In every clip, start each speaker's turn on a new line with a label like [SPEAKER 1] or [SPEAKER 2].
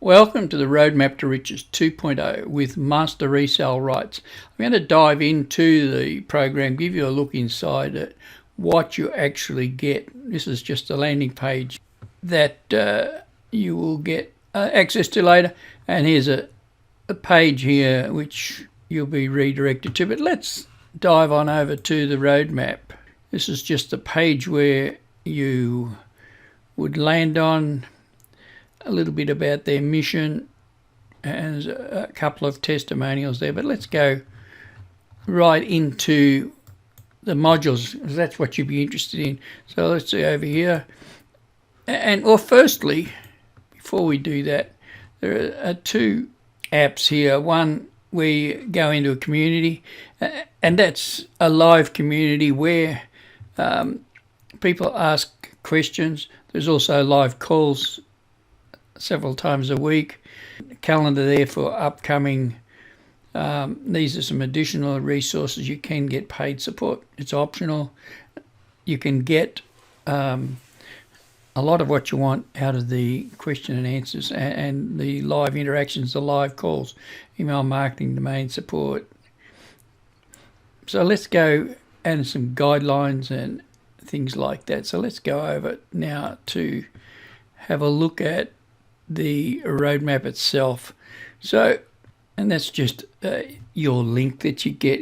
[SPEAKER 1] Welcome to the Roadmap to Riches 2.0 with Master Resell Rights. I'm going to dive into the program, give you a look inside at what you actually get. This is just a landing page that you will get access to later. And here's a page here which you'll be redirected to. But let's dive on over to the roadmap. This is just a page where you would land on, a little bit about their mission and a couple of testimonials there. But let's go right into the modules, because that's what you'd be interested in. So let's see over here. Firstly, before we do that, there are two apps here. One where you go into a community, and that's a live community where people ask questions. There's also live calls several times a week. Calendar there for upcoming. These are some additional resources. You can get paid support. It's optional. You can get a lot of what you want out of the question and answers and the live interactions, the live calls, email marketing, domain support. So let's go and some guidelines and things like that. So let's go over now to have a look at the roadmap itself. So, and that's just your link that you get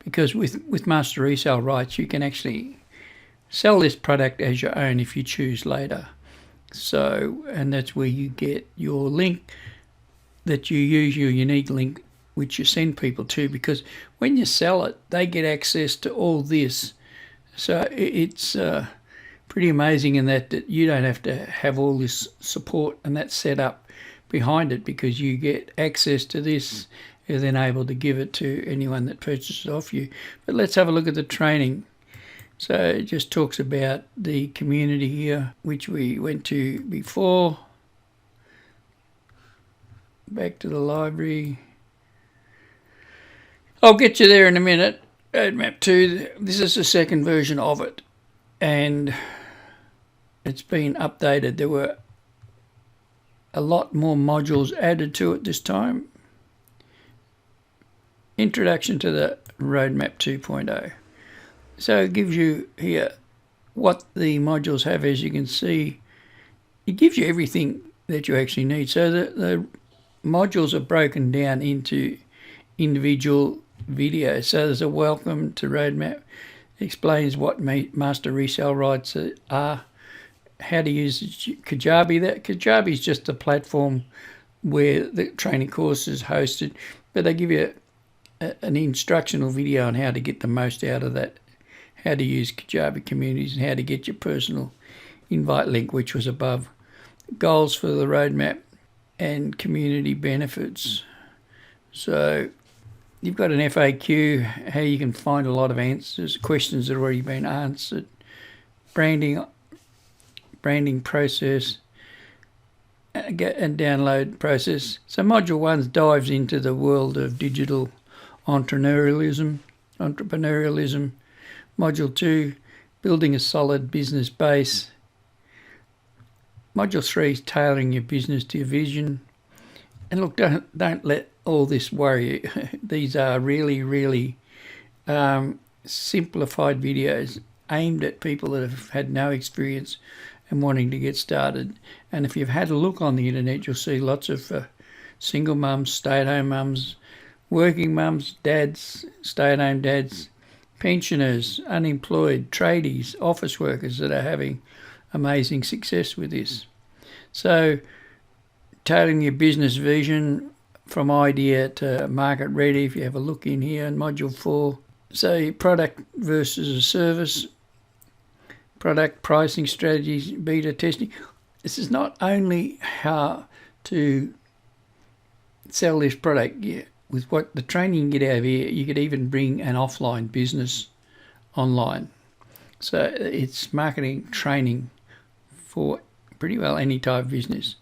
[SPEAKER 1] because with Master Resell Rights, you can actually sell this product as your own if you choose later. So, and that's where you get your link that you use, your unique link, which you send people to, because when you sell it, they get access to all this. So it's pretty amazing in that you don't have to have all this support and that set up behind it, because you get access to this. You're then able to give it to anyone that purchases off you. But let's have a look at the training. So it just talks about the community here, which we went to before. Back to the library. I'll get you there in a minute. Roadmap 2, this is the second version of it, and it's been updated. There were a lot more modules added to it this time. Introduction to the Roadmap 2.0. So it gives you here what the modules have. As you can see, it gives you everything that you actually need. So the modules are broken down into individual videos. So there's a welcome to roadmap. It explains what Master Resell Rights are, how to use Kajabi. That Kajabi is just a platform where the training course is hosted, but they give you an instructional video on how to get the most out of that, how to use Kajabi communities and how to get your personal invite link, which was above. Goals for the roadmap and community benefits. So you've got an FAQ, how you can find a lot of answers, questions that have already been answered, branding process, and download process. So Module 1 dives into the world of digital entrepreneurialism. Module 2, building a solid business base. Module 3 is tailoring your business to your vision. And look, don't let all this worry you. These are really, really simplified videos aimed at people that have had no experience and wanting to get started. And if you've had a look on the internet, you'll see lots of single mums, stay-at-home mums, working mums, dads, stay-at-home dads, pensioners, unemployed, tradies, office workers that are having amazing success with this. So tailoring your business vision from idea to market ready, if you have a look in here in Module 4. So product versus a service, product pricing strategies, beta testing. This is not only how to sell this product. With what the training you get out of here, you could even bring an offline business online. So it's marketing training for pretty well any type of business.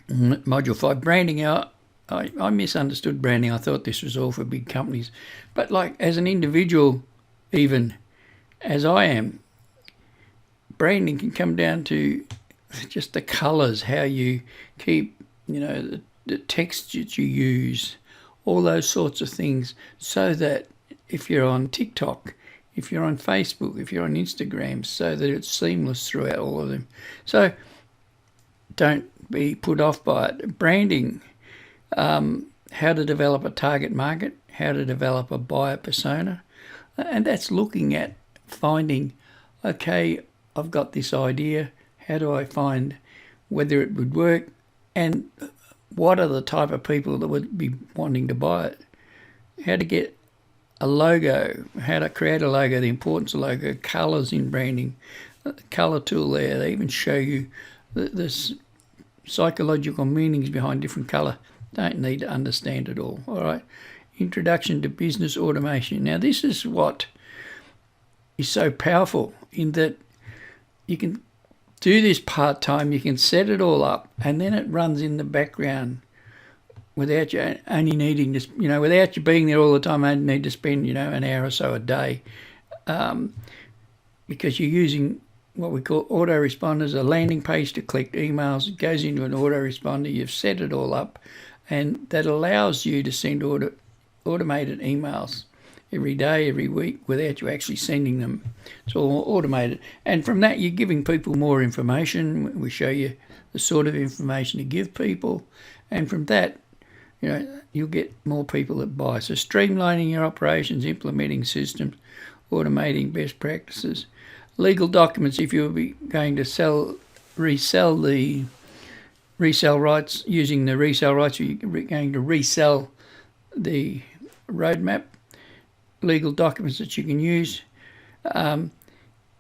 [SPEAKER 1] Module 5, branding. I misunderstood branding. I thought this was all for big companies. But like as an individual, even as I am, branding can come down to just the colours, how you keep, the text that you use, all those sorts of things, so that if you're on TikTok, if you're on Facebook, if you're on Instagram, so that it's seamless throughout all of them. So don't be put off by it. Branding, how to develop a target market, how to develop a buyer persona, and that's looking at finding, okay, I've got this idea, how do I find whether it would work, and what are the type of people that would be wanting to buy it, how to get a logo, how to create a logo, the importance of logo, colours in branding, colour tool there, they even show you the psychological meanings behind different colour. Don't need to understand it all right? Introduction to business automation. Now this is what is so powerful, in that you can do this part-time, you can set it all up, and then it runs in the background without you only needing to, without you being there all the time. I only need to spend, an hour or so a day, because you're using what we call autoresponders, a landing page to collect emails. It goes into an autoresponder. You've set it all up, and that allows you to send automated emails every day, every week, without you actually sending them. It's all automated. And from that, you're giving people more information. We show you the sort of information to give people. And from that, you'll get more people that buy. So streamlining your operations, implementing systems, automating best practices. Legal documents, if you'll be going to resell the resell rights, using the resell rights, you're going to resell the roadmap, legal documents that you can use. Now,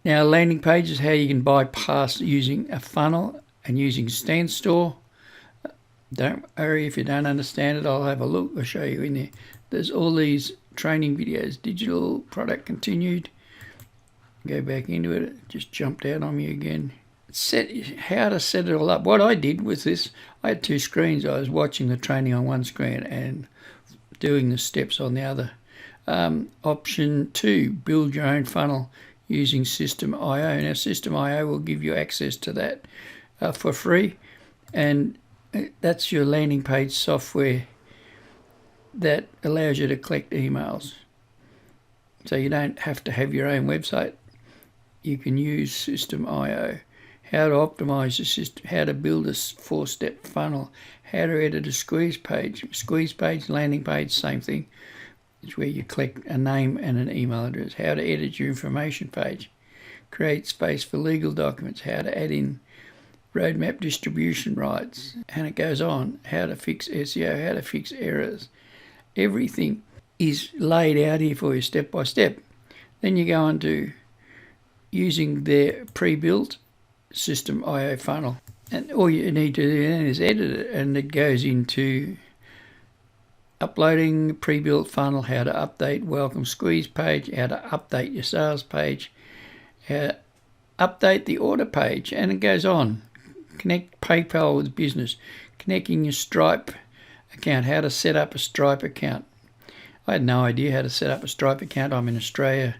[SPEAKER 1] landing pages, how you can bypass using a funnel and using StandStore. Don't worry if you don't understand it. I'll have a look. I'll show you in there. There's all these training videos. Digital product continued. Go back into it. It just jumped out on me again. How to set it all up. What I did with this, I had two screens. I was watching the training on one screen and doing the steps on the other. Option 2, build your own funnel using System.io. Now, System.io will give you access to that for free, and that's your landing page software that allows you to collect emails. So you don't have to have your own website. You can use System.io. How to optimize the system, how to build a 4-step funnel, how to edit a squeeze page. Squeeze page, landing page, same thing. It's where you collect a name and an email address. How to edit your information page. Create space for legal documents. How to add in roadmap distribution rights. And it goes on. How to fix SEO. How to fix errors. Everything is laid out here for you step by step. Then you go on to using their pre-built System.io funnel. And all you need to do then is edit it, and it goes into uploading pre-built funnel, how to update welcome squeeze page, how to update your sales page, how to update the order page, and it goes on. Connect PayPal with business, connecting your Stripe account, how to set up a Stripe account. I had no idea how to set up a Stripe account. I'm in Australia,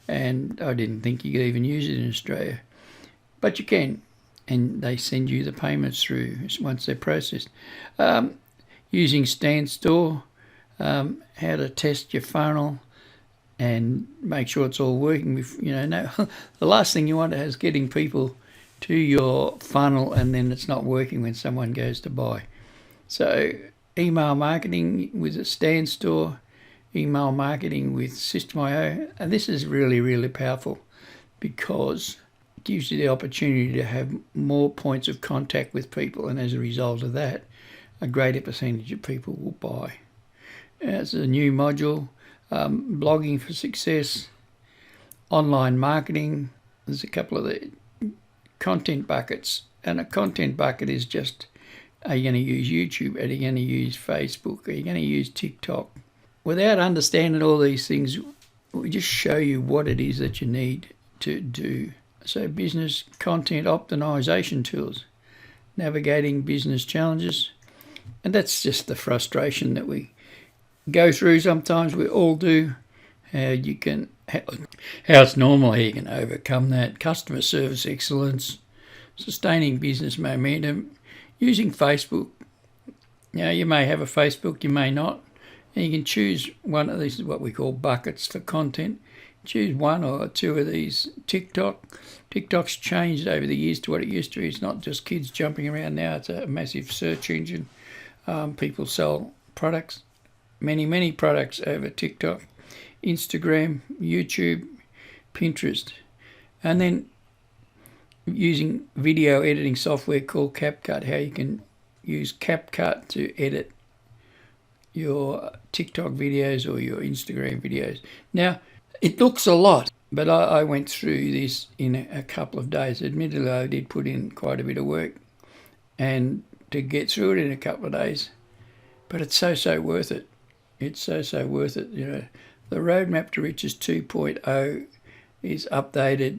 [SPEAKER 1] and I didn't think you could even use it in Australia. But you can, and they send you the payments through once they're processed. Using StandStore, how to test your funnel and make sure it's all working. The last thing you want is getting people to your funnel and then it's not working when someone goes to buy. So email marketing with a StandStore, email marketing with System.io, and this is really, really powerful because it gives you the opportunity to have more points of contact with people, and as a result of that, a greater percentage of people will buy. It's a new module, blogging for success, online marketing. There's a couple of the content buckets, and a content bucket is just, are you going to use YouTube? Are you going to use Facebook? Are you going to use TikTok? Without understanding all these things, we just show you what it is that you need to do. So business content optimization tools, navigating business challenges. And that's just the frustration that we go through sometimes. We all do. How it's normal, how you can overcome that. Customer service excellence, sustaining business momentum, using Facebook. Now, you may have a Facebook, you may not, and you can choose one of these, what we call buckets for content. Choose one or two of these. TikTok's changed over the years to what it used to be. It's not just kids jumping around now. It's a massive search engine. People sell products, many products over TikTok, Instagram, YouTube, Pinterest. And then using video editing software called CapCut, how you can use CapCut to edit your TikTok videos or your Instagram videos. Now, it looks a lot, but I went through this in a couple of days. Admittedly, I did put in quite a bit of work and to get through it in a couple of days, but it's so worth it. It's so worth it. You know, the Roadmap to Riches 2.0 is updated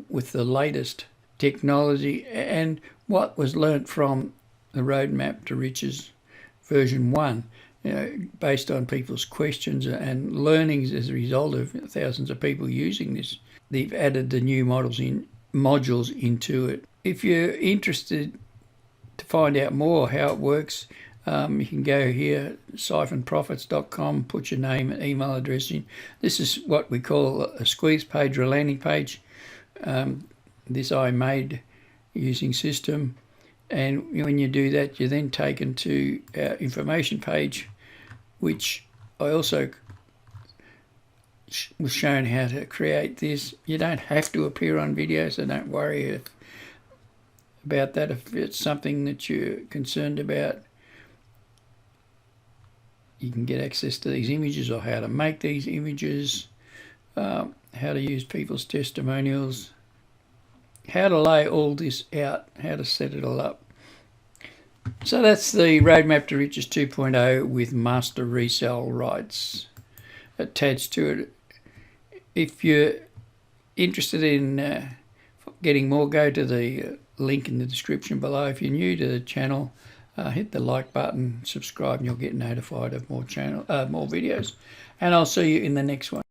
[SPEAKER 1] with the latest technology and what was learnt from the Roadmap to Riches version 1, you know, based on people's questions and learnings as a result of thousands of people using this. They've added the new modules into it. If you're interested to find out more how it works, you can go here, siphonprofits.com, put your name and email address in. This is what we call a squeeze page or a landing page. This I made using System. And when you do that, you're then taken to our information page, which I also was shown how to create this. You don't have to appear on video, so don't worry about that. If it's something that you're concerned about, you can get access to these images or how to make these images, how to use people's testimonials, how to lay all this out, how to set it all up. So that's the Roadmap to Riches 2.0 with Master Resell Rights attached to it. If you're interested in getting more, go to the link in the description below. If you're new to the channel, hit the like button, subscribe, and you'll get notified of more videos. And I'll see you in the next one.